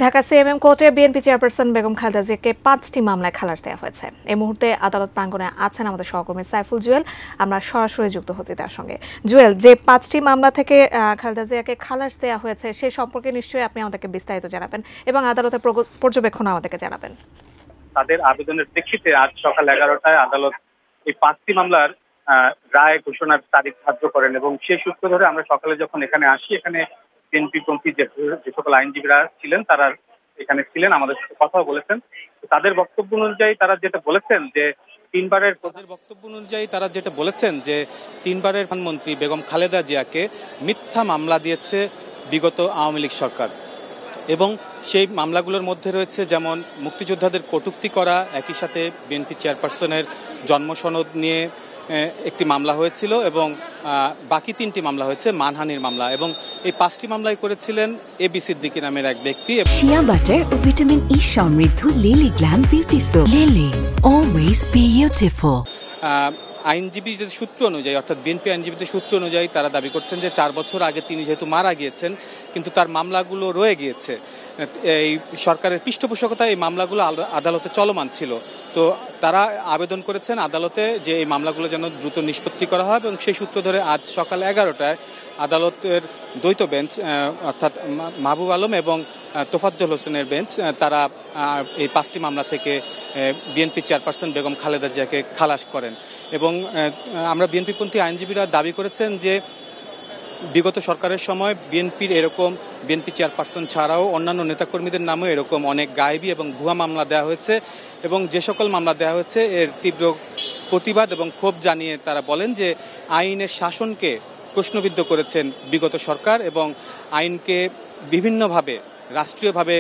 Dhaka CMM কোর্টে BNP chairperson Begum Khaleda জিয়াকে 5টি মামলায় খালাস দেওয়া হয়েছে। এই মুহূর্তে আদালত প্রাঙ্গণে আছেন আমাদের সহকর্মী সাইফুল জুয়েল। আমরা সরাসরি যুক্ত হচ্ছি তার সঙ্গে। জুয়েল, যে 5টি মামলা থেকে খালেদা জিয়াকে খালাস দেওয়া হয়েছে সে সম্পর্কে নিশ্চয়ই আপনি আমাদেরকে বিস্তারিত জানাবেন এবং আদালতের পর্যবেক্ষণ আমাদেরকে জানাবেন। তাদের আবেদনের প্রেক্ষিতে আজ সকাল 11টায় আদালত এই 5টি মামলার রায় ঘোষণার তারিখ ধার্য করেন এবং সেই সূত্র ধরে আমরা সকালে যখন এখানে আসি, এখানে বিএনপি যে সকল আইনজীবীরা ছিলেন তারা এখানে ছিলেন, আমাদের সাথে কথা বলেছেন। তাদের বক্তব্য অনুযায়ী তারা যেটা বলেছেন যে তিনবারের প্রধানমন্ত্রী বেগম খালেদা জিয়াকে মিথ্যা মামলা দিয়েছে বিগত আওয়ামী লীগ সরকার এবং সেই মামলাগুলোর মধ্যে রয়েছে যেমন মুক্তিযোদ্ধাদের কটূক্তি করা, একই সাথে বিএনপি চেয়ারপারসনের জন্ম সনদ নিয়ে একটি মামলা হয়েছিল এবং বাকি 3টি মামলা হয়েছে মানহানির মামলা এবং এই 5টি মামলাই করেছিলেন এবি সিদ্দিকী নামের এক ব্যক্তি। শিয়া বাটার ও ভিটামিন ই সমৃদ্ধ lily glam beauty soap. Lily always beautiful. আইনজীবীদের সূত্র অনুযায়ী, অর্থাৎ বিএনপি আইনজীবীদের সূত্র অনুযায়ী তারা দাবি করছেন যে 4 বছর আগে তিনি যেহেতু মারা গিয়েছেন কিন্তু তার মামলাগুলো রয়ে গিয়েছে, এই সরকারের পৃষ্ঠপোষকতায় এই মামলাগুলো আদালতে চলমান ছিল। তো তারা আবেদন করেছেন আদালতে যে এই মামলাগুলো যেন দ্রুত নিষ্পত্তি করা হয় এবং সেই সূত্র ধরে আজ সকাল 11টায় আদালতের দ্বৈত বেঞ্চ, অর্থাৎ মাহবুব আলম এবং তোফাজ্জল হোসেনের বেঞ্চ, তারা এই 5টি মামলা থেকে বিএনপি চেয়ারপারসন বেগম খালেদা জিয়াকে খালাস করেন এবং আমরা বিএনপিপন্থী আইনজীবীরা দাবি করেছেন যে বিগত সরকারের সময় বিএনপি চেয়ারপারসন ছাড়াও অন্যান্য নেতাকর্মীদের নামেও এরকম অনেক গায়েবী এবং ভুয়া মামলা দেওয়া হয়েছে এবং যে সকল মামলা দেওয়া হয়েছে এর তীব্র প্রতিবাদ এবং ক্ষোভ জানিয়ে তারা বলেন যে আইনের শাসনকে প্রশ্নবিদ্ধ করেছেন বিগত সরকার এবং আইনকে বিভিন্নভাবে রাষ্ট্রীয়ভাবে